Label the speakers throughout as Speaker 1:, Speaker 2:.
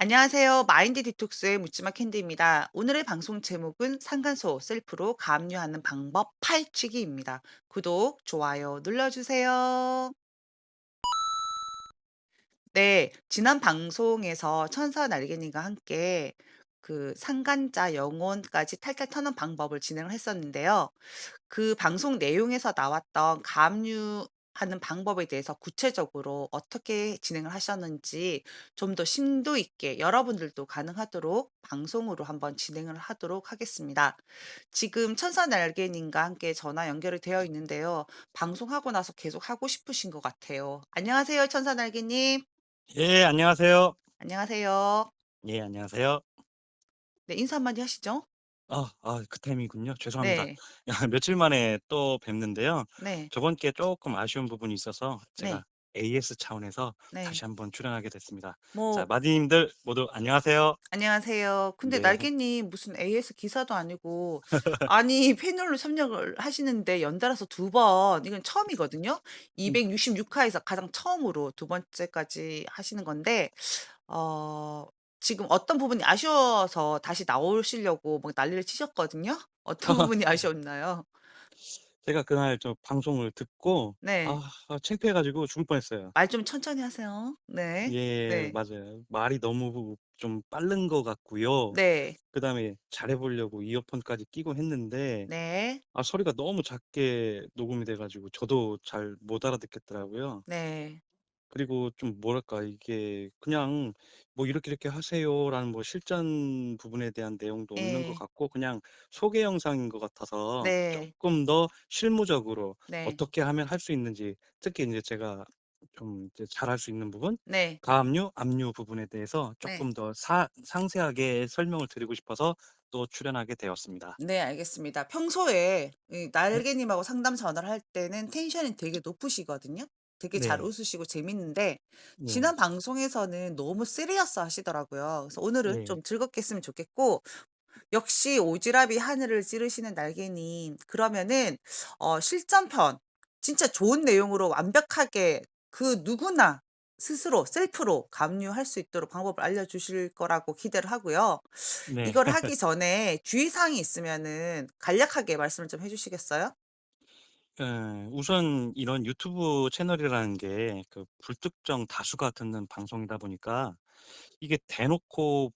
Speaker 1: 안녕하세요. 마인드 디톡스의 묻지마 캔디입니다. 오늘의 방송 제목은 상간소 셀프로 가압류하는 방법 파헤치기입니다. 구독, 좋아요 눌러주세요. 네, 지난 방송에서 천사 날개님과 함께 그 상간자 영혼까지 탈탈 터는 방법을 진행을 했었는데요. 그 방송 내용에서 나왔던 가압류하는 방법에 대해서 구체적으로 어떻게 진행을 하셨는지 좀 더 심도 있게 여러분들도 가능하도록 방송으로 한번 진행을 하도록 하겠습니다. 지금 천사 날개님과 함께 전화 연결이 되어 있는데요. 방송하고 나서 계속 하고 싶으신 것 같아요. 안녕하세요, 천사 날개님.
Speaker 2: 예, 안녕하세요.
Speaker 1: 안녕하세요.
Speaker 2: 예, 안녕하세요.
Speaker 1: 네, 인사 한마디 하시죠.
Speaker 2: 그 타이밍이군요. 죄송합니다.
Speaker 1: 네.
Speaker 2: 며칠 만에 또 뵙는데요.
Speaker 1: 네.
Speaker 2: 저번 기회에 쪼끔 아쉬운 부분이 있어서
Speaker 1: 네.
Speaker 2: 제가 AS 차원에서
Speaker 1: 네.
Speaker 2: 다시 한번 출연하게 됐습니다. 자,
Speaker 1: 뭐
Speaker 2: 마디님들 모두 안녕하세요.
Speaker 1: 안녕하세요. 근데
Speaker 2: 네.
Speaker 1: 날개님 무슨 AS 기사도 아니고 아니 패널로 협력을 하시는데 연달아서 두 번 이건 처음이거든요.
Speaker 2: 음
Speaker 1: 266 화에서 가장 처음으로 두 번째까지 하시는 건데 어 지금 어떤 부분이 아쉬워서 다시 나오시려고 막 난리를 치셨거든요. 어떤 부분이 아쉬웠나요?
Speaker 2: 제가 그날 저 방송을 듣고
Speaker 1: 네.
Speaker 2: 창피해 가지고 죽을 뻔했어요.
Speaker 1: 말 좀 천천히 하세요. 네.
Speaker 2: 예,
Speaker 1: 네.
Speaker 2: 맞아요. 말이 너무 좀 빠른 것 같고요.
Speaker 1: 네.
Speaker 2: 그다음에 잘해 보려고 이어폰까지 끼고 했는데
Speaker 1: 네.
Speaker 2: 소리가 너무 작게 녹음이 돼 가지고 저도 잘 못 알아듣겠더라고요.
Speaker 1: 네.
Speaker 2: 그리고 좀 뭐랄까 이게 그냥 뭐 "이렇게 하세요."라는 뭐 실전 부분에 대한 내용도 없는 것
Speaker 1: 예.
Speaker 2: 같고 그냥 소개 영상인 것 같아서
Speaker 1: 네.
Speaker 2: 쪼끔 더 실무적으로
Speaker 1: 네.
Speaker 2: 어떻게 하면 할 수 있는지, 특히 인제 제가 좀 이제 잘할 수 있는 부분,
Speaker 1: 네.
Speaker 2: 가압류, 압류 부분에 대해서
Speaker 1: 네.
Speaker 2: 쪼끔 더 상세하게 설명을 드리고 싶어서 또 출연하게 되었습니다.
Speaker 1: 네, 알겠습니다. 평소에 이
Speaker 2: 네.
Speaker 1: 날개님하고 상담 전화를 할 때는 텐션이 되게 높으시거든요. 되게 잘
Speaker 2: 네.
Speaker 1: 웃으시고 재밌는데
Speaker 2: 네.
Speaker 1: 지난 방송에서는 너무 시리어스 하시더라고요. 그래서 오늘은
Speaker 2: 네.
Speaker 1: 좀 즐겁게 했으면 좋겠고 역시 오지랖이 하늘을 찌르시는 날개님. 그러면은 실전편 진짜 좋은 내용으로 완벽하게 그 누구나 스스로 셀프로 감유할 수 있도록 방법을 알려주실 거라고 기대를 하고요.
Speaker 2: 네.
Speaker 1: 이걸 하기 전에 주의사항이 있으면은 간략하게 말씀을 좀 해 주시겠어요?
Speaker 2: 우선 이런 유튜브 채널이라는 게 그 불특정 다수가 듣는 방송이다 보니까 이게 대놓고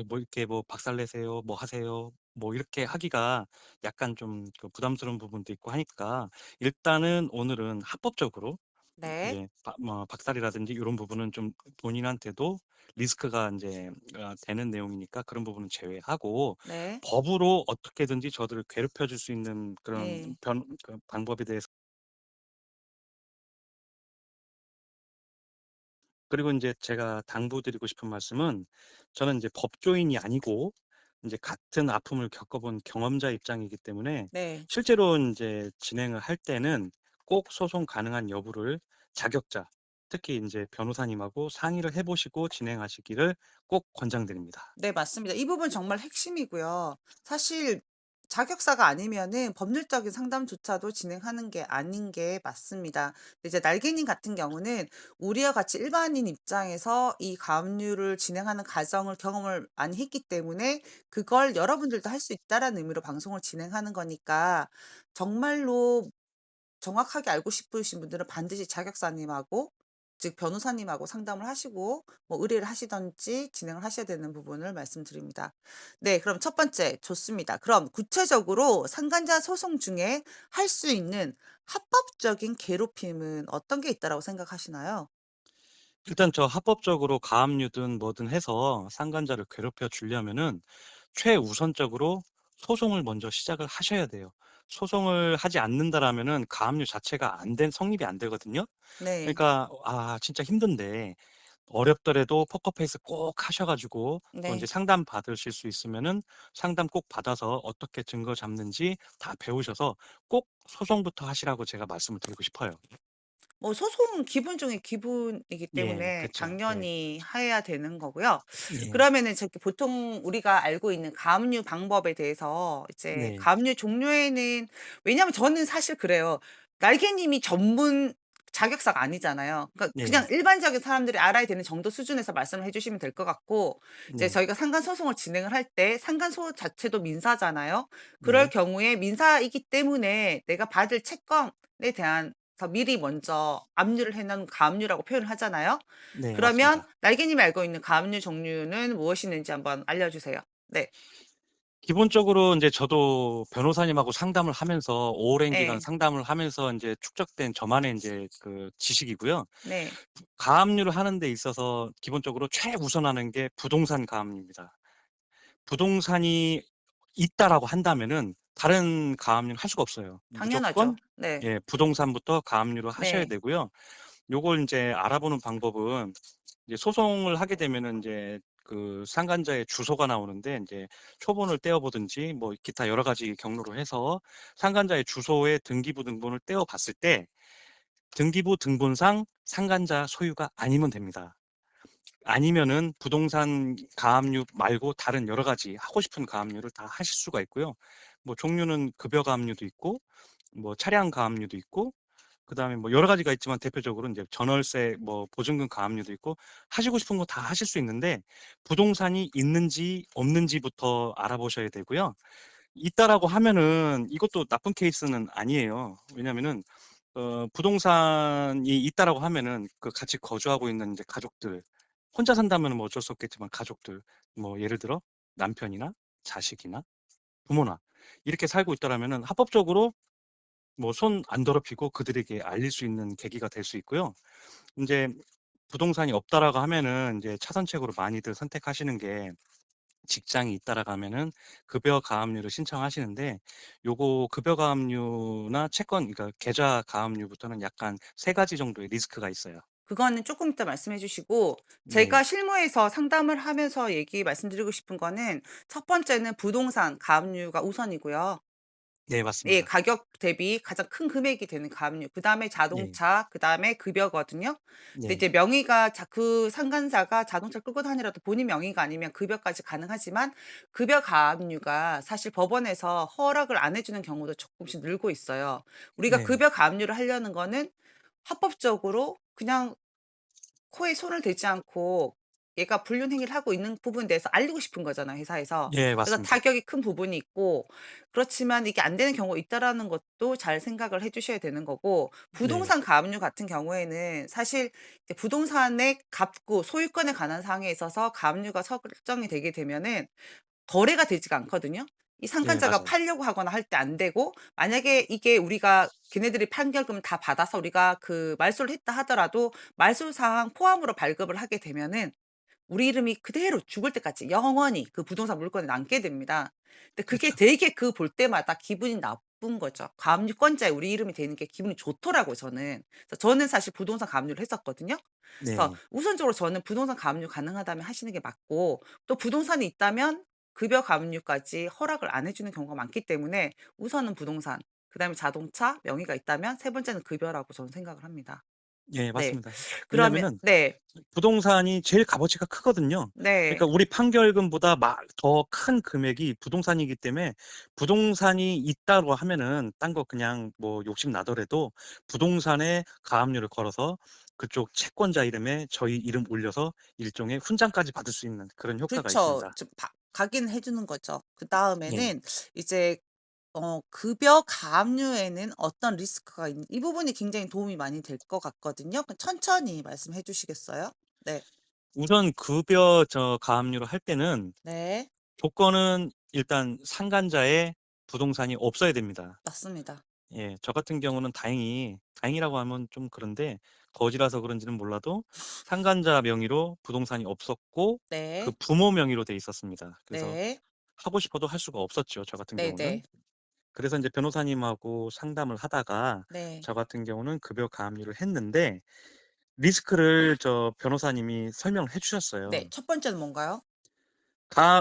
Speaker 2: 뭐 이렇게 뭐 "박살내세요. 뭐 하세요." 뭐 이렇게 하기가 약간 좀 그 부담스러운 부분도 있고 하니까 일단은 오늘은 합법적으로
Speaker 1: 네.
Speaker 2: 이제 박살이라든지 이런 부분은 좀 본인한테도 리스크가 이제 되는 내용이니까 그런 부분은 제외하고
Speaker 1: 네.
Speaker 2: 법으로 어떻게든지 저들을 괴롭혀 줄 수 있는 그런
Speaker 1: 예.
Speaker 2: 방법에 대해서, 그리고 이제 제가 당부드리고 싶은 말씀은 저는 이제 법조인이 아니고 이제 같은 아픔을 겪어본 경험자 입장이기 때문에
Speaker 1: 네.
Speaker 2: 실제로 이제 진행을 할 때는 꼭 소송 가능한 여부를 자격자, 특히 이제 변호사님하고 상의를 해 보시고 진행하시기를 꼭 권장드립니다.
Speaker 1: 네, 맞습니다. 이 부분 정말 핵심이고요. 사실 자격사가 아니면은 법률적인 상담조차도 진행하는 게 아닌 게 맞습니다. 근데 이제 날개님 같은 경우는 우리와 같이 일반인 입장에서 이 가압류를 진행하는 과정을 경험을 많이 했기 때문에 그걸 여러분들도 할 수 있다라는 의미로 방송을 진행하는 거니까 정말로 정확하게 알고 싶으신 분들은 반드시 자격사님하고 즉 변호사님하고 상담을 하시고 뭐 의뢰를 하시든지 진행을 하셔야 되는 부분을 말씀드립니다. 네, 그럼 첫 번째 좋습니다. 그럼 구체적으로 상간자 소송 중에 할 수 있는 합법적인 괴롭힘은 어떤 게 있다라고 생각하시나요?
Speaker 2: 일단 저 합법적으로 가압류든 뭐든 해서 상간자를 괴롭혀 주려면은 최우선적으로 소송을 먼저 시작을 하셔야 돼요. 소송을 하지 않는다라면은 가압류 자체가 성립이 안 되거든요.
Speaker 1: 네.
Speaker 2: 그러니까 진짜 힘든데 어렵더라도 포커페이스 꼭 하셔 가지고 또 인제
Speaker 1: 네.
Speaker 2: 상담 받으실 수 있으면은 상담 꼭 받아서 어떻게 증거 잡는지 다 배우셔서 꼭 소송부터 하시라고 제가 말씀을 드리고 싶어요.
Speaker 1: 뭐 소송은 기분 중에 기분이기
Speaker 2: 예.
Speaker 1: 때문에
Speaker 2: 그쵸. 예.
Speaker 1: 당연히 해야 되는 거고요.
Speaker 2: 예.
Speaker 1: 그러면은 저기 보통 우리가 알고 있는 가압류 방법에 대해서 이제
Speaker 2: 네.
Speaker 1: 가압류 종류에는 왜냐하면 저는 사실 그래요. 날개님이 전문 자격사가 아니잖아요. 그러니까 그냥
Speaker 2: 네.
Speaker 1: 일반적인 사람들이 알아야 되는 정도 수준에서 말씀을 해 주시면 될 것 같고, 이제
Speaker 2: 네.
Speaker 1: 저희가 상간 소송을 진행을 할 때 상간소 자체도 민사잖아요. 그럴
Speaker 2: 네.
Speaker 1: 경우에 민사이기 때문에 내가 받을 채권에 대한 미리 먼저 압류를 해 놓은 가압류라고 표현을 하잖아요.
Speaker 2: 네,
Speaker 1: 그러면
Speaker 2: 맞습니다.
Speaker 1: 날개님이 알고 있는 가압류 종류는 무엇이 있는지 한번 알려 주세요. 네.
Speaker 2: 기본적으로 인제 저도 변호사님하고 상담을 하면서 오랜 기간
Speaker 1: 예.
Speaker 2: 상담을 하면서 인제 축적된 저만의 인제 그 지식이고요.
Speaker 1: 네.
Speaker 2: 가압류를 하는 데 있어서 기본적으로 최우선하는 게 부동산 가압류입니다. 부동산이 있다라고 한다면은 다른 가압류는 할 수가 없어요. 무조건
Speaker 1: 당연하죠. 네.
Speaker 2: 예 부동산부터 가압류를 하셔야
Speaker 1: 네.
Speaker 2: 되고요. 요걸 인제 알아보는 방법은 이제 소송을 하게 되면은 인제 그 상간자의 주소가 나오는데 인제 초본을 떼어 보든지 뭐 기타 여러 가지 경로로 해서 상간자의 주소에 등기부 등본을 떼어 봤을 때 등기부 등본상 상간자 소유가 아니면 됩니다. 아니면은 부동산 가압류 말고 다른 여러 가지 하고 싶은 가압류를 다 하실 수가 있고요. 뭐 종류는 급여 가압류도 있고 뭐 차량 가압류도 있고 그다음에 뭐 여러 가지가 있지만 대표적으로 인제 전월세 뭐 보증금 가압류도 있고 하시고 싶은 거 다 하실 수 있는데 부동산이 있는지 없는지부터 알아보셔야 되고요. 있다라고 하면은 이것도 나쁜 케이스는 아니에요. 왜냐하면은 부동산이 있다라고 하면은 그 같이 거주하고 있는 인제 가족들 혼자 산다면은 뭐 어쩔 수 없겠지만 가족들 뭐 예를 들어 남편이나 자식이나 부모나 이렇게 살고 있다라면은 합법적으로 뭐 손 안 더럽히고 그들에게 알릴 수 있는 계기가 될 수 있고요. 인제 부동산이 없다라고 하면은 인제 차선책으로 많이들 선택하시는 게 직장이 있다라고 하면은 급여 가압류를 신청하시는데 요거 급여 가압류나 채권 그러니까 계좌 가압류부터는 약간 3 가지 정도의 리스크가 있어요.
Speaker 1: 그거는 쪼끔 이따 말씀해 주시고,
Speaker 2: 네.
Speaker 1: 제가 실무에서 상담을 하면서 말씀드리고 싶은 거는, 첫 번째는 부동산 가압류가 우선이고요.
Speaker 2: 네,
Speaker 1: 예,
Speaker 2: 맞습니다.
Speaker 1: 가격 대비 가장 큰 금액이 되는 가압류. 그다음에
Speaker 2: 네.
Speaker 1: 자동차, 그다음에 급여거든요. 근데 이제
Speaker 2: 네.
Speaker 1: 명의가 그 상간사가 자동차를 끌고 다니라도 본인 명의가 아니면 급여까지 가능하지만, 급여 가압류가 사실 법원에서 허락을 안 해 주는 경우도 조금씩 늘고 있어요. 우리가
Speaker 2: 네.
Speaker 1: 급여 가압류를 하려는 거는 합법적으로 그냥 코에 손을 대지 않고 얘가 불륜 행위를 하고 있는 부분에 대해서 알리고 싶은 거잖아요, 회사에서.
Speaker 2: 예,
Speaker 1: 그래서
Speaker 2: 맞습니다.
Speaker 1: 타격이 큰 부분이 있고, 그렇지만 이게 안 되는 경우가 있다라는 것도 잘 생각을 해 주셔야 되는 거고,
Speaker 2: 네.
Speaker 1: 부동산 가압류 같은 경우에는 사실 이제 부동산의 갑구, 소유권에 관한 사항에 있어서 가압류가 설정이 되게 되면은 거래가 되지가 않거든요. 이
Speaker 2: 네,
Speaker 1: 상간자가
Speaker 2: 맞아요.
Speaker 1: 팔려고 하거나 할 때 안 되고, 만약에 이게 우리가 걔네들이 판결금을 다 받아서 우리가 그 말소를 했다 하더라도 말소 사항 포함으로 발급을 하게 되면은 우리 이름이 그대로 죽을 때까지 영원히 그 부동산 물건에 남게 됩니다. 근데 그게
Speaker 2: 그렇죠.
Speaker 1: 되게 그 볼 때마다 기분이 나쁜 거죠. 가압류권자에 우리 이름이 되는 게 기분이 좋더라고요, 저는. 그래서 저는 사실 부동산 가압류를 했었거든요. 그래서
Speaker 2: 네.
Speaker 1: 우선적으로 저는 부동산 가압류 가능하다면 하시는 게 맞고, 또 부동산이 있다면 급여 가압류까지 허락을 안 해 주는 경우가 많기 때문에 우선은 부동산, 그다음에 자동차, 명의가 있다면 세 번째는 급여라고 저는 생각을 합니다.
Speaker 2: 예,
Speaker 1: 네.
Speaker 2: 맞습니다.
Speaker 1: 그러면
Speaker 2: 왜냐면은
Speaker 1: 네.
Speaker 2: 부동산이 제일 값어치가 크거든요. 그러니까
Speaker 1: 네.
Speaker 2: 우리 판결금보다 더 큰 금액이 부동산이기 때문에 부동산이 있다고 하면은 딴 거 그냥 뭐 욕심 나더라도 부동산에 가압류를 걸어서 그쪽 채권자 이름에 저희 이름 올려서 일종의 훈장까지 받을 수 있는 그런 효과가
Speaker 1: 그렇죠.
Speaker 2: 있습니다.
Speaker 1: 좀 가긴 해 주는 거죠.
Speaker 2: 예.
Speaker 1: 그다음에는 이제 급여 가압류에는 어떤 리스크가 있는, 이 부분이 굉장히 도움이 많이 될 것 같거든요. 그 천천히 말씀해 주시겠어요? 네.
Speaker 2: 우선 급여 가압류를 할 때는
Speaker 1: 네.
Speaker 2: 조건은 일단 상간자의 부동산이 없어야 됩니다.
Speaker 1: 맞습니다.
Speaker 2: 예. 저 같은 경우는 다행이라고 하면 좀 그런데 거지라서 그런지는 몰라도 상간자 명의로 부동산이 없었고 그
Speaker 1: 네.
Speaker 2: 부모 명의로 돼 있었습니다. 그래서
Speaker 1: 네.
Speaker 2: 하고 싶어도 할 수가 없었죠, 저 같은 경우는.
Speaker 1: 네네.
Speaker 2: 그래서 인제 변호사님하고 상담을 하다가
Speaker 1: 네.
Speaker 2: 저 같은 경우는 급여 가압류를 했는데 리스크를 저 변호사님이 설명을 해
Speaker 1: 네.
Speaker 2: 주셨어요.
Speaker 1: 첫 번째는 뭔가요?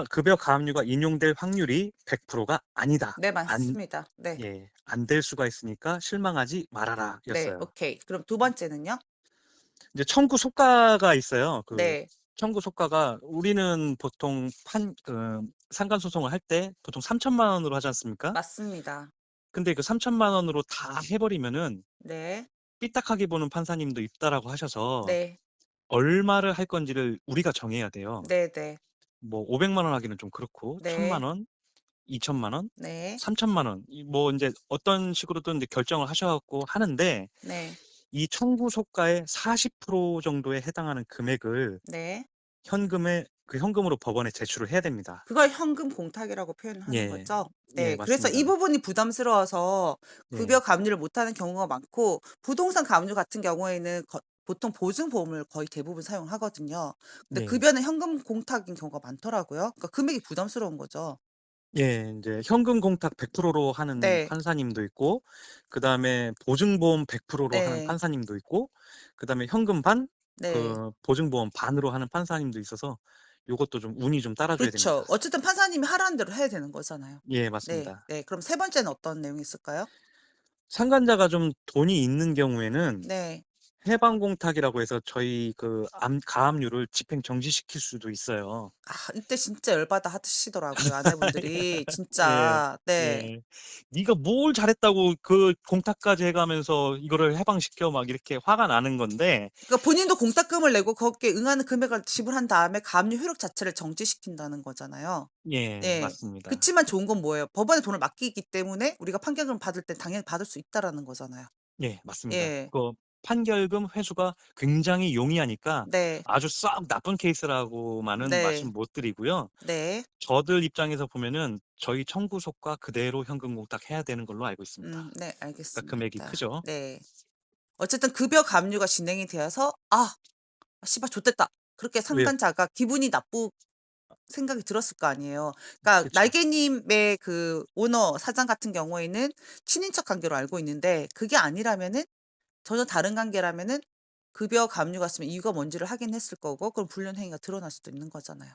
Speaker 2: 급여 가압류가 인용될 확률이 100%가 아니다.
Speaker 1: 네,
Speaker 2: 안
Speaker 1: 맞습니다. 네.
Speaker 2: 예. "안 될 수가 있으니까 실망하지 말아라."
Speaker 1: 네.
Speaker 2: 였어요.
Speaker 1: 오케이. 그럼 두 번째는요?
Speaker 2: 이제 청구 속가가 있어요. 그
Speaker 1: 네.
Speaker 2: 청구 속가가 우리는 보통 상간 소송을 할 때 보통 3천만 원으로 하지 않습니까?
Speaker 1: 맞습니다.
Speaker 2: 근데 그 3천만 원으로 다 해 버리면은
Speaker 1: 네.
Speaker 2: 삐딱하게 보는 판사님도 있다라고 하셔서
Speaker 1: 네.
Speaker 2: 얼마를 할 건지를 우리가 정해야 돼요.
Speaker 1: 네네.
Speaker 2: 뭐 500만 원 하기는 좀 그렇고 1,000만
Speaker 1: 네.
Speaker 2: 원, 2,000만 원,
Speaker 1: 네.
Speaker 2: 3,000만 원 이 뭐 인제 어떤 식으로든 인제 결정을 하셔 갖고 하는데
Speaker 1: 네.
Speaker 2: 이 청구 소가의 40% 정도에 해당하는 금액을
Speaker 1: 네.
Speaker 2: 현금에 그 현금으로 법원에 제출을 해야 됩니다.
Speaker 1: 그걸 현금 공탁이라고 표현을 하는
Speaker 2: 예.
Speaker 1: 거죠?
Speaker 2: 예
Speaker 1: 네. 그래서 이
Speaker 2: 맞습니다.
Speaker 1: 부분이 부담스러워서 급여
Speaker 2: 네.
Speaker 1: 갑류를 못하는 경우가 많고 부동산 갑류 같은 경우에는 보통 보증보험을 거의 대부분 사용하거든요. 근데
Speaker 2: 네.
Speaker 1: 급여는 현금 공탁인 경우가 많더라고요. 그러니까 금액이 부담스러운 거죠.
Speaker 2: 예. 인제 현금 공탁 100%로 하는
Speaker 1: 네.
Speaker 2: 판사님도 있고 그다음에 보증보험 100%로 하는
Speaker 1: 네.
Speaker 2: 판사님도 있고 그다음에 현금 반
Speaker 1: 네.
Speaker 2: 그 보증보험 반으로 하는 판사님도 있어서 요것도 좀 운이 좀 따라 줘야
Speaker 1: 그렇죠.
Speaker 2: 됩니다.
Speaker 1: 어쨌든 판사님이 하라는 대로 해야 되는 거잖아요.
Speaker 2: 예
Speaker 1: 네.
Speaker 2: 맞습니다.
Speaker 1: 네. 그럼 세 번째는 어떤 내용이 있을까요?
Speaker 2: 상간자가 좀 돈이 있는 경우에는
Speaker 1: 네.
Speaker 2: 해방 공탁이라고 해서 저희 그 가압류를 집행 정지시킬 수도 있어요.
Speaker 1: 아 이때 진짜 열받아 하시더라고요, 아내분들이.
Speaker 2: 예.
Speaker 1: 진짜. 네.
Speaker 2: 예. "네가 뭘 잘했다고 그 공탁까지 해 가면서 이거를 해방시켜." 막 이렇게 화가 나는 건데
Speaker 1: 그러니까 본인도 공탁금을 내고 거기에 응하는 금액을 지불한 다음에 가압류 효력 자체를 정지시킨다는 거잖아요.
Speaker 2: 예
Speaker 1: 예.
Speaker 2: 맞습니다.
Speaker 1: 그치만 좋은 건 뭐예요? 법원에 돈을 맡기기 때문에 우리가 판결금을 받을 땐 당연히 받을 수 있다라는 거잖아요.
Speaker 2: 예 맞습니다.
Speaker 1: 예.
Speaker 2: 그 판결금 회수가 굉장히 용이하니까
Speaker 1: 네.
Speaker 2: 아주 썩 나쁜 케이스라고만은 말씀
Speaker 1: 네.
Speaker 2: 못 드리고요.
Speaker 1: 네.
Speaker 2: 저들 입장에서 보면은 저희 청구속과 그대로 현금 공탁해야 되는 걸로 알고 있습니다.
Speaker 1: 네
Speaker 2: 그러니까 금액이
Speaker 1: 알겠습니다.
Speaker 2: 크죠.
Speaker 1: 네. 어쨌든 급여 갑류가 진행이 되어서 '아 씨발 좋됐다.' 그렇게
Speaker 2: 왜요?
Speaker 1: 상간자가 기분이 나쁘 생각이 들었을 거 아니에요. 그러니까
Speaker 2: 그쵸.
Speaker 1: 날개님의 그 오너 사장 같은 경우에는 친인척 관계로 알고 있는데 그게 아니라면은 전혀 다른 관계라면은 급여 갑류 갔으면 이유가 뭔지를 확인했을 거고 그럼 불륜 행위가 드러날 수도 있는 거잖아요.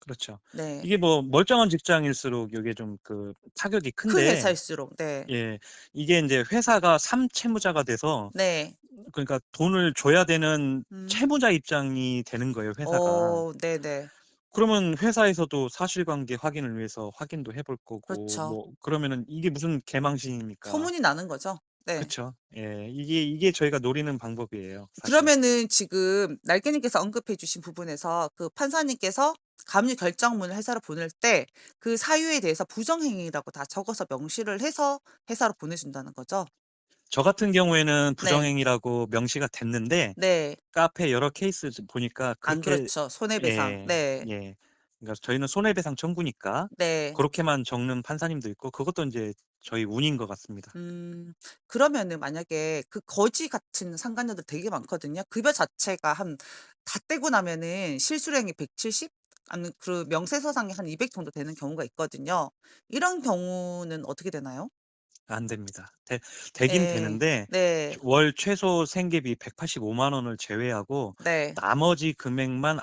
Speaker 2: 그렇죠.
Speaker 1: 네.
Speaker 2: 이게 뭐 멀쩡한 직장일수록 요게 좀 그 타격이
Speaker 1: 큰
Speaker 2: 큰데
Speaker 1: 회사일수록 네.
Speaker 2: 예 이게 인제 회사가 삼채무자가 돼서
Speaker 1: 네.
Speaker 2: 그러니까 돈을 줘야 되는
Speaker 1: 음.
Speaker 2: 채무자 입장이 되는 거예요 회사가.
Speaker 1: 네네.
Speaker 2: 그러면 회사에서도 사실관계 확인을 위해서 확인도 해볼 거고
Speaker 1: 그렇죠.
Speaker 2: 뭐 그러면은 이게 무슨 개망신입니까.
Speaker 1: 소문이 나는 거죠. 네.
Speaker 2: 그쵸. 예. 이게 저희가 노리는 방법이에요 사실.
Speaker 1: 그러면은 지금 날개님께서 언급해 주신 부분에서 그 판사님께서 감리 결정문을 회사로 보낼 때 그 사유에 대해서 부정행위라고 다 적어서 명시를 해서 회사로 보내준다는 거죠?
Speaker 2: 저 같은 경우에는
Speaker 1: 네.
Speaker 2: 부정행위라고 명시가 됐는데
Speaker 1: 네.
Speaker 2: 카페 여러 케이스 보니까
Speaker 1: 안
Speaker 2: 그렇게
Speaker 1: 그렇죠. 손해배상.
Speaker 2: 예.
Speaker 1: 네.
Speaker 2: 예. 그러니까 저희는 손해배상 청구니까
Speaker 1: 네.
Speaker 2: 그렇게만 적는 판사님도 있고 그것도 인제 저희 운인 것 같습니다.
Speaker 1: 그러면은 만약에 그 거지 같은 상간녀들 되게 많거든요. 급여 자체가 한 다 떼고 나면은 실수령이 170 아니면 그 명세서상이 한 200 정도 되는 경우가 있거든요. 이런 경우는 어떻게 되나요?
Speaker 2: 안 됩니다. 되긴
Speaker 1: 예.
Speaker 2: 되는데
Speaker 1: 네.
Speaker 2: 월 최소 생계비 185만 원을 제외하고
Speaker 1: 네.
Speaker 2: 나머지 금액만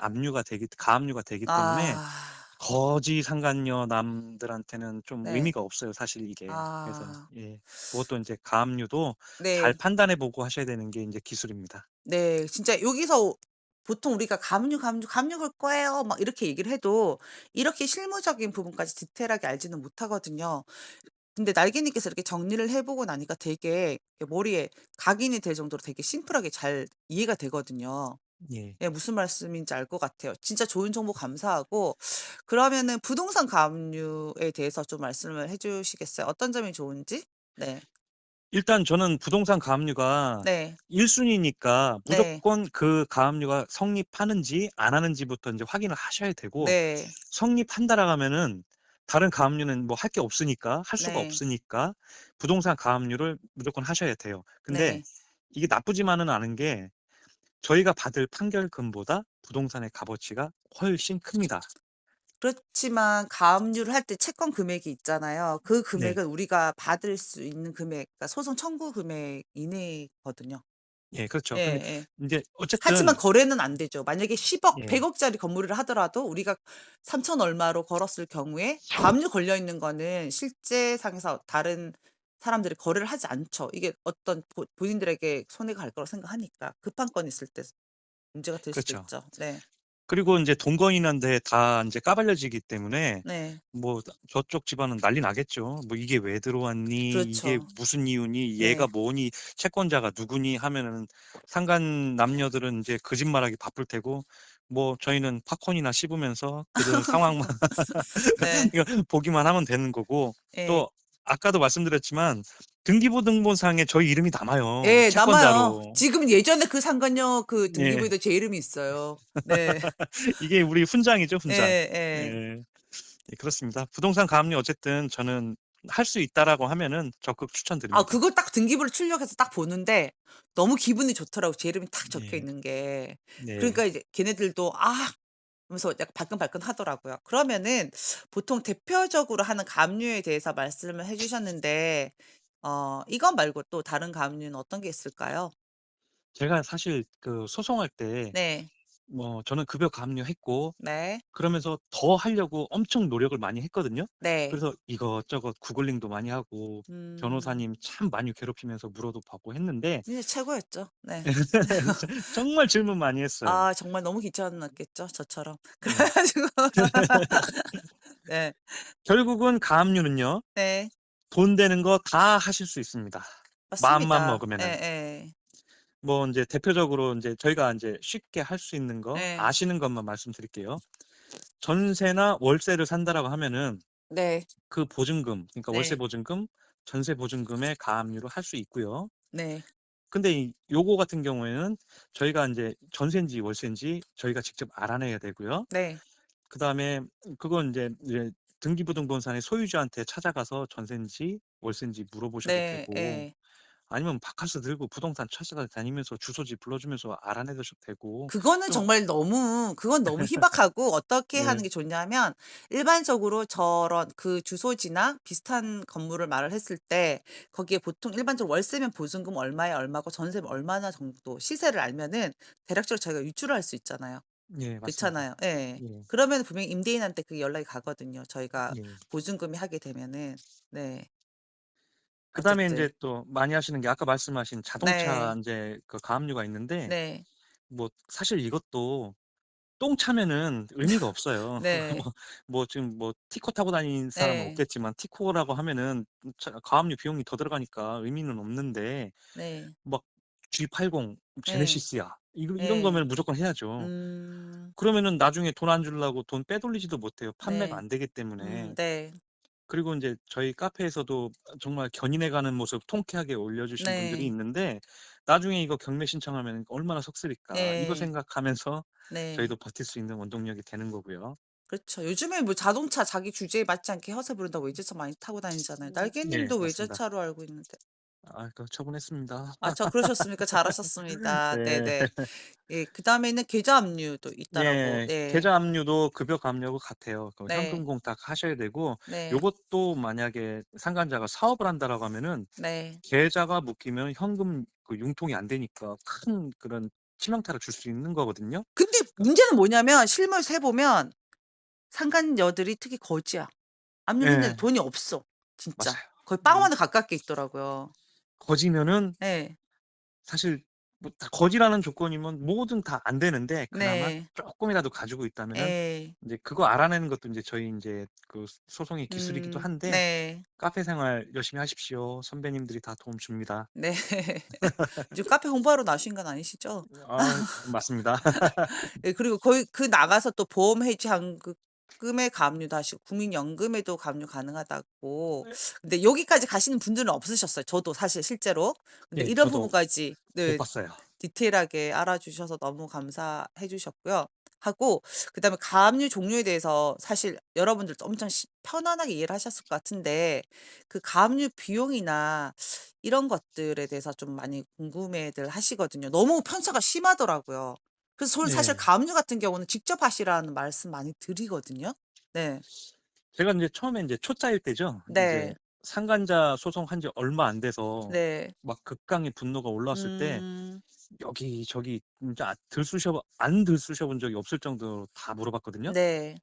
Speaker 2: 가압류가 되기 때문에
Speaker 1: 아.
Speaker 2: 거지 상간녀남들한테는 좀
Speaker 1: 네.
Speaker 2: 의미가 없어요 사실 이게. 그래서
Speaker 1: 아.
Speaker 2: 예. 고것도 인제 가압류도 잘
Speaker 1: 네.
Speaker 2: 판단해 보고 하셔야 되는 게 인제 기술입니다.
Speaker 1: 네. 진짜 여기서 보통 우리가 "감류 걸 거예요." 막 이렇게 얘기를 해도 이렇게 실무적인 부분까지 디테일하게 알지는 못하거든요. 근데 날개님께서 이렇게 정리를 해 보고 나니까 되게 이렇게 머리에 각인이 될 정도로 되게 심플하게 잘 이해가 되거든요.
Speaker 2: 예.
Speaker 1: 예 무슨 말씀인지 알 것 같아요. 진짜 좋은 정보 감사하고 그러면은 부동산 가압류에 대해서 좀 말씀을 해 주시겠어요? 어떤 점이 좋은지? 네.
Speaker 2: 일단 저는 부동산 가압류가
Speaker 1: 네.
Speaker 2: 1 순위니까
Speaker 1: 네.
Speaker 2: 무조건 그 가압류가 성립하는지 안 하는지부터 인제 확인을 하셔야 되고
Speaker 1: 네.
Speaker 2: 성립한다라고 하면은 다른 가압류는 뭐 할 게 없으니까 할 수가
Speaker 1: 네.
Speaker 2: 없으니까 부동산 가압류를 무조건 하셔야 돼요. 근데
Speaker 1: 네.
Speaker 2: 이게 나쁘지만은 않은 게 저희가 받을 판결금보다 부동산의 값어치가 훨씬 큽니다.
Speaker 1: 그렇지만 가압류를 할 때 채권 금액이 있잖아요. 그
Speaker 2: 네.
Speaker 1: 금액은 우리가 받을 수 있는 금액 그러니까 소송 청구 금액 이내거든요.
Speaker 2: 예 그렇죠. 근데
Speaker 1: 예예.
Speaker 2: 인제
Speaker 1: 하지만
Speaker 2: 어쨌든
Speaker 1: 거래는 안 되죠. 만약에 10억,
Speaker 2: 예
Speaker 1: 100억 짜리 건물을 하더라도 우리가 3천 얼마로 걸었을 경우에 가압류 걸려 있는 거는 실제상에서 다른 사람들이 거래를 하지 않죠. 이게 어떤 본인들에게 손해가 갈 거라고 생각하니까. 급한 건 있을 때 문제가 될 수도
Speaker 2: 그렇죠.
Speaker 1: 있죠. 네.
Speaker 2: 그리고 인제 동거인한테 다 인제 까발려지기 때문에
Speaker 1: 네.
Speaker 2: 뭐 저쪽 집안은 난리 나겠죠. 뭐 "이게 왜 들어왔니? 이게
Speaker 1: 그렇죠.
Speaker 2: 무슨 이유니? 얘가
Speaker 1: 네.
Speaker 2: 뭐니? 채권자가 누구니?" 하면은 상간 남녀들은 인제 거짓말하기 바쁠 테고 뭐 저희는 팝콘이나 씹으면서 그들 상황만
Speaker 1: 네.
Speaker 2: 이거 보기만 하면 되는 거고
Speaker 1: 예.
Speaker 2: 또 아까도 말씀드렸지만 등기부등본상에 저희 이름이 남아요,
Speaker 1: 예, 남아요.
Speaker 2: 채권자로.
Speaker 1: 지금은 예전에 그 상간녀 그
Speaker 2: 예.
Speaker 1: 등기부에도 제 이름이 있어요. 네.
Speaker 2: 이게 우리 훈장이죠, 훈장.
Speaker 1: 예예.
Speaker 2: 예. 예 그렇습니다. 부동산 가압류 어쨌든 저는 할 수 있다라고 하면은 적극
Speaker 1: 아,
Speaker 2: 추천드립니다.
Speaker 1: 그거 딱 등기부를 출력해서 딱 보는데 너무 기분이 좋더라고, 제 이름이 탁 적혀
Speaker 2: 예.
Speaker 1: 있는 게.
Speaker 2: 네.
Speaker 1: 그러니까 이제 걔네들도 '아.' 하면서 약간 발끈발끈하더라고요. 그러면은 보통 대표적으로 하는 가압류에 대해서 말씀을 해 주셨는데 이것 말고 또 다른 가압류는 어떤 게 있을까요?
Speaker 2: 제가 사실 그 소송할 때
Speaker 1: 네.
Speaker 2: 뭐 저는 급여 가압류했고
Speaker 1: 네.
Speaker 2: 그러면서 더 하려고 엄청 노력을 많이 했거든요.
Speaker 1: 네.
Speaker 2: 그래서 이것저것 구글링도 많이 하고
Speaker 1: 음.
Speaker 2: 변호사님 참 많이 괴롭히면서 물어도 받고 했는데
Speaker 1: 진짜 최고였죠. 네.
Speaker 2: 정말 질문 많이 했어요.
Speaker 1: 아, 정말 너무 귀찮았겠죠, 저처럼. 그래
Speaker 2: 예.
Speaker 1: 가지고 네.
Speaker 2: 결국은 가압류는요.
Speaker 1: 네.
Speaker 2: 돈 되는 거 다 하실 수 있습니다, 마음만
Speaker 1: 맞습니다.
Speaker 2: 먹으면은.
Speaker 1: 예예.
Speaker 2: 뭐 인제 대표적으로 인제 저희가 인제 쉽게 할 수 있는 거
Speaker 1: 예.
Speaker 2: 아시는 것만 말씀드릴게요. 전세나 월세를 산다라고 하면은
Speaker 1: 네.
Speaker 2: 그 보증금 그러니까 월세
Speaker 1: 네.
Speaker 2: 보증금, 전세 보증금의 가압류를 할 수 있고요.
Speaker 1: 네.
Speaker 2: 근데 이 요거 같은 경우에는 저희가 인제 전세인지 월세인지 저희가 직접 알아내야 되고요.
Speaker 1: 네.
Speaker 2: 그다음에 그건 인제 등기부등본상의 소유주한테 찾아가서 전세인지 월세인지 물어보셔도
Speaker 1: 네.
Speaker 2: 되고
Speaker 1: 예.
Speaker 2: 아니면 바카스 들고 부동산 찾아다니면서 주소지 불러주면서 알아내셔도 되고
Speaker 1: 그거는
Speaker 2: 또
Speaker 1: 정말 너무 그건 너무 희박하고 어떻게 하는
Speaker 2: 네.
Speaker 1: 게 좋냐면 일반적으로 저런 그 주소지나 비슷한 건물을 말을 했을 때 거기에 보통 일반적으로 월세면 보증금 얼마에 얼마고 전세면 얼마나 정도 시세를 알면은 대략적으로 저희가 유추를 할 수 있잖아요.
Speaker 2: 예 맞습니다.
Speaker 1: 그렇잖아요. 예.
Speaker 2: 예.
Speaker 1: 그러면 분명히 임대인한테 그 연락이 가거든요, 저희가
Speaker 2: 예.
Speaker 1: 보증금이 하게 되면은. 네.
Speaker 2: 그다음에
Speaker 1: 어쨌든.
Speaker 2: 인제 또 많이 하시는 게 아까 말씀하신 자동차
Speaker 1: 네.
Speaker 2: 인제 그 가압류가 있는데
Speaker 1: 네.
Speaker 2: 뭐 사실 이것도 똥 차면은 의미가 없어요.
Speaker 1: 네.
Speaker 2: 지금 뭐 티코 타고 다니는 사람은
Speaker 1: 네.
Speaker 2: 없겠지만 티코라고 하면은 차 가압류 비용이 더 들어가니까 의미는 없는데
Speaker 1: 네.
Speaker 2: 막 G80
Speaker 1: 네.
Speaker 2: 제네시스야. 이런
Speaker 1: 예.
Speaker 2: 거면 무조건 해야죠.
Speaker 1: 음.
Speaker 2: 그러면은 나중에 돈 안 주려고 돈 빼돌리지도 못해요, 판매가
Speaker 1: 네.
Speaker 2: 안 되기 때문에.
Speaker 1: 네.
Speaker 2: 그리고 인제 저희 카페에서도 정말 견인해 가는 모습 통쾌하게 올려주신 분들이
Speaker 1: 네.
Speaker 2: 있는데 나중에 이거 경매 신청하면 얼마나 썩쓰릴까. 이거
Speaker 1: 네.
Speaker 2: 생각하면서
Speaker 1: 네.
Speaker 2: 저희도 버틸 수 있는 원동력이 되는 거고요.
Speaker 1: 그렇죠. 요즘에 뭐 자동차 자기 주제에 맞지 않게 허세 부른다고 외제차 많이 타고 다니잖아요.
Speaker 2: 예
Speaker 1: 날개님도
Speaker 2: 맞습니다.
Speaker 1: 외제차로 알고 있는데.
Speaker 2: 아 그 처분했습니다.
Speaker 1: 아, 그러셨습니까? 잘하셨습니다.
Speaker 2: 네.
Speaker 1: 네네. 예, 그다음에는 계좌 압류도 있다라고.
Speaker 2: 예.
Speaker 1: 네.
Speaker 2: 계좌 압류도 급여 가압류하고 같아요. 그 현금
Speaker 1: 네.
Speaker 2: 공탁 하셔야 되고
Speaker 1: 네.
Speaker 2: 요것도 만약에 상간자가 사업을 한다라고 하면은
Speaker 1: 네.
Speaker 2: 계좌가 묶이면 현금 그 융통이 안 되니까 큰 그런 치명타를 줄 수 있는 거거든요.
Speaker 1: 근데 문제는 뭐냐면 실물 세 보면 상간녀들이 특히 거지야. 압류 했는데
Speaker 2: 예.
Speaker 1: 돈이 없어. 진짜.
Speaker 2: 맞아요.
Speaker 1: 거의
Speaker 2: 이
Speaker 1: 빵원에 가깝게 있더라고요.
Speaker 2: 거지면은
Speaker 1: 예.
Speaker 2: 사실 뭐 다 거지라는 조건이면 뭐든 다 안 되는데 그나마
Speaker 1: 네.
Speaker 2: 쪼끔이라도 가지고 있다면은
Speaker 1: 예.
Speaker 2: 인제 그거 알아내는 것도 인제 저희 인제 그 소송의 기술이기도 한데
Speaker 1: 네.
Speaker 2: "카페 생활 열심히 하십시오. 선배님들이 다 도움 줍니다."
Speaker 1: 네. 지금 카페 홍보하러 나오신 건 아니시죠?
Speaker 2: 아 맞습니다.
Speaker 1: 예, 그리고 거의 그 나가서 또 보험 해지 금의 가압류도 하시고 국민연금에도 가압류 가능하다고. 근데 여기까지 가시는 분들은 없으셨어요, 저도 사실 실제로. 근데
Speaker 2: 예
Speaker 1: 이런
Speaker 2: 저도
Speaker 1: 부분까지
Speaker 2: 못
Speaker 1: 네
Speaker 2: 봤어요.
Speaker 1: 디테일하게 알아주셔서 너무 감사해 주셨고요. 하고 그다음에 가압류 종류에 대해서 사실 여러분들도 엄청 편안하게 이해를 하셨을 것 같은데 그 가압류 비용이나 이런 것들에 대해서 좀 많이 궁금해들 하시거든요. 너무 편차가 심하더라고요. 그래서 저는 사실
Speaker 2: 네.
Speaker 1: 가압류 같은 경우는 직접 하시라는 말씀 많이 드리거든요. 네.
Speaker 2: 제가 인제 처음에 인제 초짜일 때죠. 인제
Speaker 1: 네.
Speaker 2: 상간자 소송한 지 얼마 안 돼서
Speaker 1: 네.
Speaker 2: 막 극강의 분노가 올라왔을 때
Speaker 1: 음.
Speaker 2: 여기저기 진짜 안 들쑤셔 본 적이 없을 정도로 다 물어봤거든요.
Speaker 1: 네.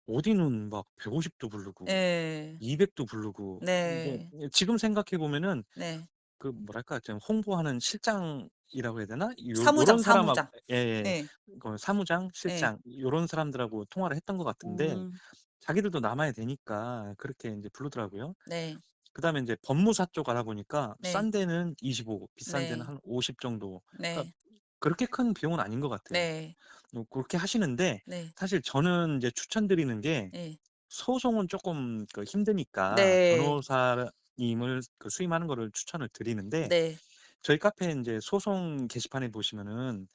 Speaker 2: 어디는 막 150도 부르고
Speaker 1: 예.
Speaker 2: 200도 부르고 뭐
Speaker 1: 네.
Speaker 2: 지금 생각해 보면은
Speaker 1: 네.
Speaker 2: 그 뭐랄까 좀 홍보하는 실장이라고 해야 되나?
Speaker 1: 사무장,
Speaker 2: 요런 사람하고
Speaker 1: 사무장.
Speaker 2: 예예.
Speaker 1: 예.
Speaker 2: 그 사무장,
Speaker 1: 예.
Speaker 2: 실장 요런 사람들하고 통화를 했던 것 같은데
Speaker 1: 음.
Speaker 2: 자기들도 남아야 되니까 그렇게 인제 부르더라고요.
Speaker 1: 네.
Speaker 2: 그다음에 인제 법무사 쪽 알아보니까
Speaker 1: 네.
Speaker 2: 싼 데는 25 비싼 데는
Speaker 1: 네.
Speaker 2: 한 50 정도. 그러니까
Speaker 1: 네.
Speaker 2: 그렇게 큰 비용은 아닌 것 같아요.
Speaker 1: 네.
Speaker 2: 고렇게 하시는데
Speaker 1: 네.
Speaker 2: 사실 저는 인제 추천드리는 게
Speaker 1: 예.
Speaker 2: 소송은 쪼끔 그 힘드니까
Speaker 1: 네.
Speaker 2: 변호사님을 그 수임하는 거를 추천을 드리는데
Speaker 1: 네.
Speaker 2: 저희 카페에 인제 소송 게시판에 보시면은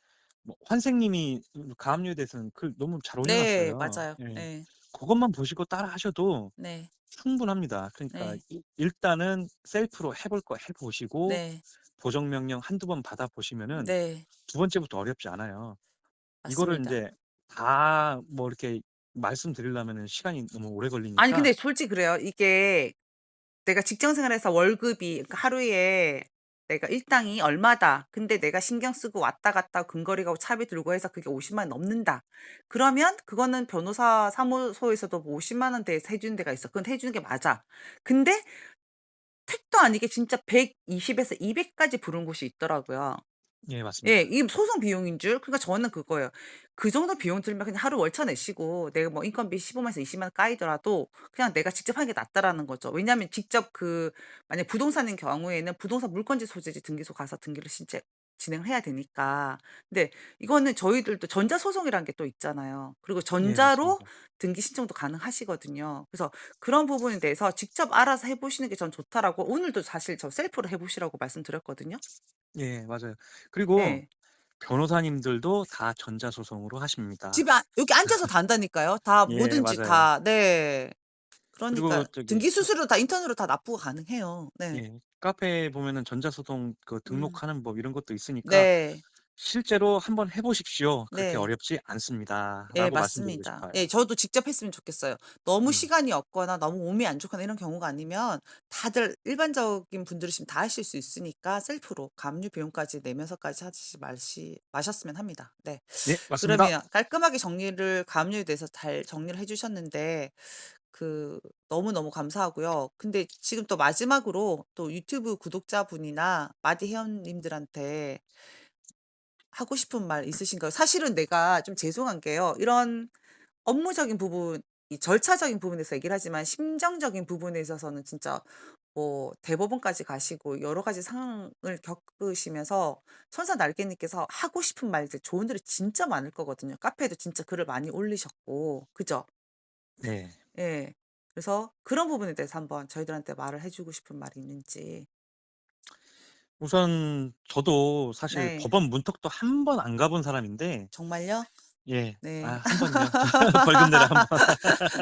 Speaker 2: 뭐 환생님이 가압류에 대해서는 글 너무 잘 올려
Speaker 1: 네.
Speaker 2: 놨어요.
Speaker 1: 맞아요.
Speaker 2: 예.
Speaker 1: 예.
Speaker 2: 고것만 보시고 따라 하셔도
Speaker 1: 네.
Speaker 2: 충분합니다. 그러니까
Speaker 1: 네.
Speaker 2: 일단은 셀프로 해볼 거 해 보시고
Speaker 1: 네.
Speaker 2: 보정 명령 한두 번 받아 보시면은
Speaker 1: 네.
Speaker 2: 두 번째부터 어렵지 않아요. 이거를
Speaker 1: 맞습니다.
Speaker 2: 인제 다 뭐 이렇게 말씀드리려면은 시간이 너무 오래
Speaker 1: 아니
Speaker 2: 걸리니까
Speaker 1: 근데 솔직히 그래요. 이게 내가 직장 생활에서 월급이 그러니까 하루에 내가 일당이 얼마다. 근데 내가 신경 쓰고 왔다 갔다 근거리 가고 차비 들고 해서 그게 5 0만 넘는다. 그러면 그거는 변호사 사무소에서도 뭐 5 0만 원대에서 해 주는 데가 있어. 그건 해 주는 게 맞아. 근데 택도 아니게 진짜 120 에서 200 까지 부른 곳이 있더라고요.
Speaker 2: 예
Speaker 1: 예.
Speaker 2: 맞습니다.
Speaker 1: 이게 소송 비용인 줄. 그러니까 저는 그거예요. 그 정도 비용 들면 그냥 하루 월차 내시고 내가 뭐 인건비 15만 원에서 20만 원 까이더라도 그냥 내가 직접 하는 게 낫다라는 거죠. 왜냐하면 직접 그 만약 부동산인 경우에는 부동산 물건지 소재지 등기소 가서 등기를 진짜 진행을 해야 되니까. 근데 이거는 저희들도 전자소송이라는 게 또 있잖아요. 그리고
Speaker 2: 예
Speaker 1: 전자로
Speaker 2: 맞습니다.
Speaker 1: 등기 신청도 가능하시거든요. 그래서 그런 부분에 대해서 직접 알아서 해 보시는 게 전 좋다라고 오늘도 사실 저 셀프로 해 보시라고 말씀드렸거든요.
Speaker 2: 예 맞아요. 그리고
Speaker 1: 예.
Speaker 2: 변호사님들도 다 전자소송으로 하십니다.
Speaker 1: 집에 여기 앉아서 다 한다니까요. 다
Speaker 2: 예
Speaker 1: 뭐든지
Speaker 2: 맞아요.
Speaker 1: 다 네.
Speaker 2: 그리고
Speaker 1: 그러니까
Speaker 2: 저기
Speaker 1: 등기 수수료 다 인터넷으로 다 납부가 가능해요. 네.
Speaker 2: 예 카페에 보면은 전자소송 그
Speaker 1: 음.
Speaker 2: 등록하는 법 이런 것도 있으니까
Speaker 1: 네.
Speaker 2: 실제로 한번 해 보십시오. 그렇게
Speaker 1: 네.
Speaker 2: 어렵지
Speaker 1: 예
Speaker 2: 않습니다."라고 말씀드리고
Speaker 1: 맞습니다. 예
Speaker 2: 싶어요.
Speaker 1: 저도 직접 했으면 좋겠어요. 너무
Speaker 2: 음.
Speaker 1: 시간이 없거나 너무 몸이 안 좋거나 이런 경우가 아니면 다들 일반적인 분들이시면 다 하실 수 있으니까 셀프로 감류 비용까지 내면서까지 하지 마셨으면 합니다. 네.
Speaker 2: 네 맞습니다.
Speaker 1: 그러면 깔끔하게 정리를 가압류에 대해서 잘 정리를 해 주셨는데 그 너무너무 감사하고요. 근데 지금 또 마지막으로 또 유튜브 구독자분이나 마디 회원님들한테 하고 싶은 말 있으신가요? 사실은 내가 좀 죄송한 게요. 이런 업무적인 부분, 이 절차적인 부분에서 얘기를 하지만 심정적인 부분에 있어서는 진짜 뭐 대법원까지 가시고 여러 가지 상황을 겪으시면서 천사 날개님께서 하고 싶은 말들 조언들이 진짜 많을 거거든요. 카페에도 진짜 글을 많이 올리셨고. 그죠?
Speaker 2: 네.
Speaker 1: 예. 그래서 그런 부분에 대해서 한번 저희들한테 말을 해 주고 싶은 말이 있는지.
Speaker 2: 우선 저도 사실
Speaker 1: 네.
Speaker 2: 법원 문턱도 한 번 안 가본 사람인데
Speaker 1: 정말요?
Speaker 2: 예. 아
Speaker 1: 네.
Speaker 2: 한 번요. 벌금 내러 한 번.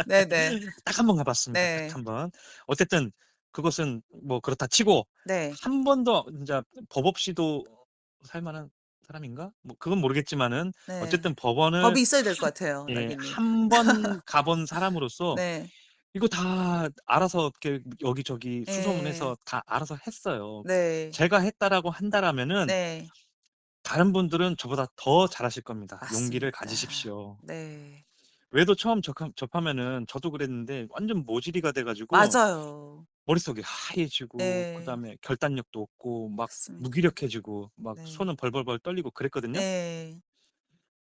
Speaker 1: 네네.
Speaker 2: 딱 한 번 가 봤습니다, 딱
Speaker 1: 네.
Speaker 2: 한 번. 어쨌든 그것은 뭐 그렇다 치고
Speaker 1: 네.
Speaker 2: 한 번도 진짜 법 없이도 살 만한 사람인가? 뭐 그건 모르겠지만은
Speaker 1: 네.
Speaker 2: 어쨌든 법원을
Speaker 1: 법이 있어야 될 것 같아요,
Speaker 2: 예
Speaker 1: 날개님.
Speaker 2: 한 번 가본 사람으로서
Speaker 1: 네.
Speaker 2: 이거 다 알아서 이렇게 여기저기
Speaker 1: 예.
Speaker 2: 수소문해서 다 알아서 했어요.
Speaker 1: 네.
Speaker 2: 제가 했다라고 한다라면은
Speaker 1: 네.
Speaker 2: 다른 분들은 저보다 더 잘하실 겁니다. 용기를
Speaker 1: 맞습니다.
Speaker 2: 가지십시오.
Speaker 1: 네.
Speaker 2: 외도 처음 접하면은 저도 그랬는데 완전 모질이가 돼 가지고
Speaker 1: 맞아요.
Speaker 2: 머릿속이 하얘지고
Speaker 1: 네.
Speaker 2: 그다음에 결단력도 없고 막
Speaker 1: 맞습니다.
Speaker 2: 무기력해지고 막
Speaker 1: 네.
Speaker 2: 손은 벌벌벌 떨리고 그랬거든요.
Speaker 1: 예.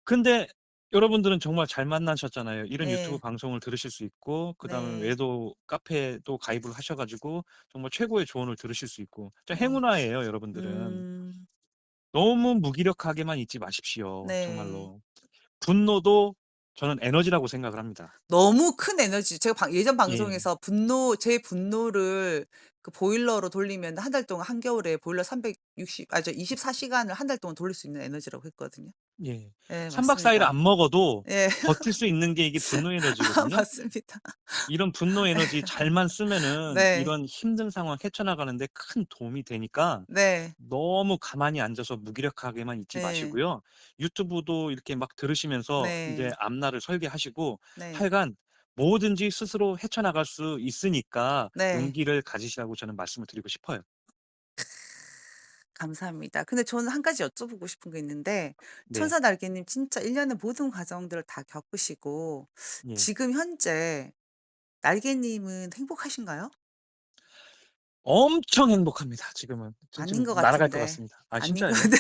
Speaker 2: 근데 여러분들은 정말 잘 만나셨잖아요. 이런 유튜브
Speaker 1: 예.
Speaker 2: 방송을 들으실 수 있고 그다음에
Speaker 1: 네.
Speaker 2: 외도 카페에도 가입을 하셔 가지고 정말 최고의 조언을 들으실 수 있고 진짜
Speaker 1: 어.
Speaker 2: 행운아예요 여러분들은.
Speaker 1: 음.
Speaker 2: 너무 무기력하게만 있지 마십시오
Speaker 1: 네.
Speaker 2: 정말로. 분노도 저는 에너지라고 생각을 합니다.
Speaker 1: 너무 큰 에너지 제가 예전
Speaker 2: 예.
Speaker 1: 방송에서 제 분노를 그 보일러로 돌리면 한 달 동안 한겨울에 보일러 360 저 24 시간을 한 달 동안 돌릴 수 있는 에너지라고 했거든요.
Speaker 2: 예.
Speaker 1: 예
Speaker 2: 3박 4 일을
Speaker 1: 맞습니다.
Speaker 2: 안 먹어도
Speaker 1: 예.
Speaker 2: 버틸 수 있는 게 이게 분노 에너지거든요.
Speaker 1: 맞습니다.
Speaker 2: 이런 분노 에너지 잘만 쓰면은
Speaker 1: 네.
Speaker 2: 이런 힘든 상황 헤쳐나가는 데 큰 도움이 되니까
Speaker 1: 네.
Speaker 2: 너무 가만히 앉아서 무기력하게만 있지
Speaker 1: 예.
Speaker 2: 마시고요. 유튜브도 이렇게 막 들으시면서 인제
Speaker 1: 네.
Speaker 2: 앞날을 설계하시고
Speaker 1: 네.
Speaker 2: 하여간 뭐든지 스스로 헤쳐나갈 수 있으니까
Speaker 1: 네.
Speaker 2: 용기를 가지시라고 저는 말씀을 드리고 싶어요.
Speaker 1: 감사합니다. 근데 저는 한 가지 여쭤보고 싶은 게 있는데
Speaker 2: 네.
Speaker 1: 천사 날개님 진짜 1 년의 모든 과정들을 다 겪으시고
Speaker 2: 예.
Speaker 1: 지금 현재 날개님은 행복하신가요?
Speaker 2: 엄청 행복합니다 지금은. 전
Speaker 1: 아닌
Speaker 2: 지금
Speaker 1: 것
Speaker 2: 날아갈 것
Speaker 1: 같은데.
Speaker 2: 같습니다. 아
Speaker 1: 아닌 것
Speaker 2: 진짜예요.
Speaker 1: 같아.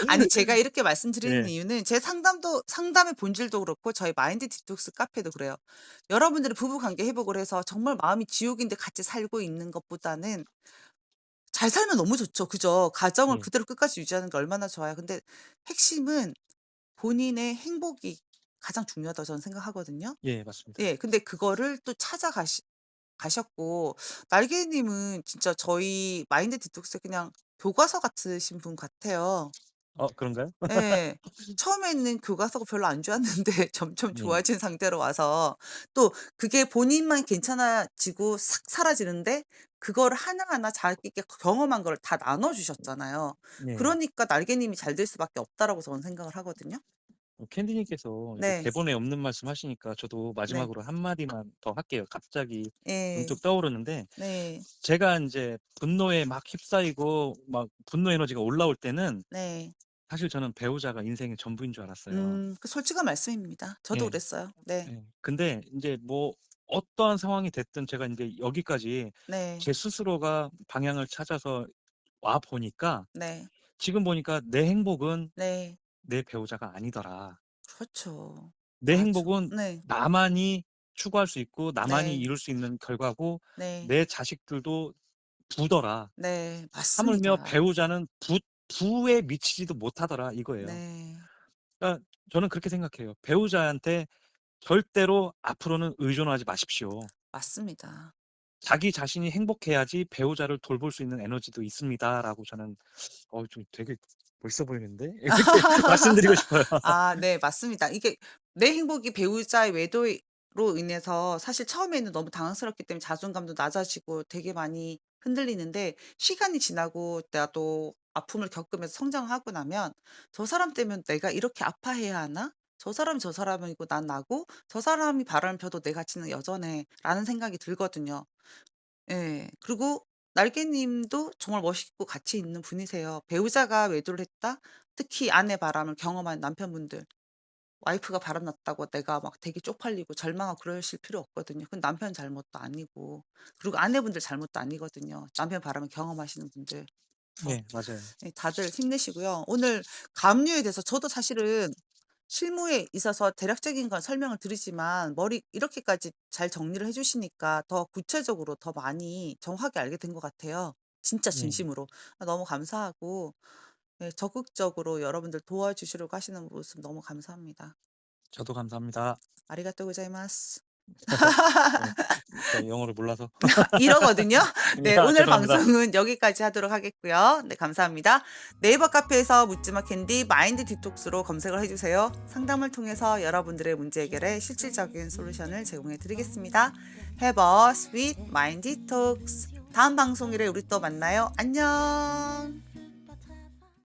Speaker 1: 아니 제가 이렇게 말씀드리는
Speaker 2: 예.
Speaker 1: 이유는 제 상담의 본질도 그렇고 저희 마인드 디톡스 카페도 그래요. 여러분들이 부부 관계 회복을 해서 정말 마음이 지옥인데 같이 살고 있는 것보다는 잘 살면 너무 좋죠. 그죠? 가정을
Speaker 2: 예.
Speaker 1: 그대로 끝까지 유지하는 게 얼마나 좋아요. 근데 핵심은 본인의 행복이 가장 중요하다고 저는 생각하거든요.
Speaker 2: 예 맞습니다.
Speaker 1: 예. 근데 그거를 또 가셨고 날개님은 진짜 저희 마인드 디톡스의 그냥 교과서 같으신 분 같아요.
Speaker 2: 그런가요?
Speaker 1: 예. 처음에는 교과서가 별로 안 좋았는데 점점
Speaker 2: 예.
Speaker 1: 좋아진 상태로 와서 또 그게 본인만 괜찮아지고 싹 사라지는데 그거를 하나하나 자기가 경험한 거를 다 나눠 주셨잖아요.
Speaker 2: 예.
Speaker 1: 그러니까 '날개님이 잘 될 수밖에 없다.'라고 저는 생각을 하거든요.
Speaker 2: 캔디님께서 이렇게
Speaker 1: 네.
Speaker 2: 대본에 없는 말씀하시니까 저도
Speaker 1: 네.
Speaker 2: 마지막으로 한 마디만 더 할게요. 갑자기
Speaker 1: 예.
Speaker 2: 문득 떠오르는데
Speaker 1: 네.
Speaker 2: 제가 인제 분노에 막 휩싸이고 막 분노 에너지가 올라올 때는
Speaker 1: 네.
Speaker 2: 사실 저는 배우자가 인생의 전부인 줄 알았어요.
Speaker 1: 그 솔직한 말씀입니다. 저도
Speaker 2: 예.
Speaker 1: 그랬어요. 네.
Speaker 2: 예. 근데 인제 뭐 어떠한 상황이 됐든 제가 인제 여기까지
Speaker 1: 네.
Speaker 2: 제 스스로가 방향을 찾아서 와 보니까
Speaker 1: 네.
Speaker 2: 지금 보니까 '내 행복은
Speaker 1: 네.
Speaker 2: 내 배우자가 아니더라.
Speaker 1: 그렇죠.
Speaker 2: 내
Speaker 1: 맞아.
Speaker 2: 행복은
Speaker 1: 네.
Speaker 2: 나만이 추구할 수 있고 나만이
Speaker 1: 네.
Speaker 2: 이룰 수 있는 결과고
Speaker 1: 네.
Speaker 2: 내 자식들도 부더라.
Speaker 1: 네.
Speaker 2: 하물며
Speaker 1: 맞습니다.
Speaker 2: 배우자는 부에 미치지도 못하더라.' 이거예요.
Speaker 1: 네.
Speaker 2: 그러니까 저는 그렇게 생각해요. 배우자한테 절대로 앞으로는 의존하지 마십시오.
Speaker 1: 맞습니다.
Speaker 2: 자기 자신이 행복해야지 배우자를 돌볼 수 있는 에너지도 있습니다라고 저는 좀 되게 멋있어 보이는데 이렇게 말씀드리고 싶어요.
Speaker 1: 아 네 맞습니다. 이게 내 행복이 배우자의 외도로 인해서 사실 처음에는 너무 당황스럽기 때문에 자존감도 낮아지고 되게 많이 흔들리는데 시간이 지나고 나도 아픔을 겪으면서 성장하고 나면 '저 사람 때문에 내가 이렇게 아파해야 하나? 저 사람이 저 사람이고 난 나고 저 사람이 바람을 펴도 내 가치는 여전해.'라는 생각이 들거든요. 예. 그리고 날개님도 정말 멋있고 가치 있는 분이세요. 배우자가 외도를 했다? 특히 아내 바람을 경험한 남편분들 와이프가 바람 났다고 내가 막 되게 쪽팔리고 절망하고 그러실 필요 없거든요. 그건 남편 잘못도 아니고 그리고 아내분들 잘못도 아니거든요. 남편 바람을 경험하시는 분들. 그래서
Speaker 2: 네 맞아요.
Speaker 1: 예 다들 힘내시고요. 오늘 감류에 대해서 저도 사실은 실무에 있어서 대략적인 건 설명을 드리지만 머리 이렇게까지 잘 정리를 해 주시니까 더 구체적으로 더 많이 정확하게 알게 된 것 같아요. 진짜
Speaker 2: 네.
Speaker 1: 진심으로. 너무 감사하고 네 적극적으로 여러분들 도와주시려고 하시는 모습 너무 감사합니다.
Speaker 2: 저도 감사합니다.
Speaker 1: 아리가또 고자이마스.
Speaker 2: 네. 제가 영어를 몰라서.
Speaker 1: 이러거든요. 네
Speaker 2: 아
Speaker 1: 오늘
Speaker 2: 죄송합니다.
Speaker 1: 방송은 여기까지 하도록 하겠고요. 네 감사합니다. 네이버 카페에서 묻지마 캔디 마인드 디톡스로 검색을 해 주세요. 상담을 통해서 여러분들의 문제 해결에 실질적인 솔루션을 제공해 드리겠습니다. Have a sweet mind detox. 다음 방송일에 우리 또 만나요. 안녕.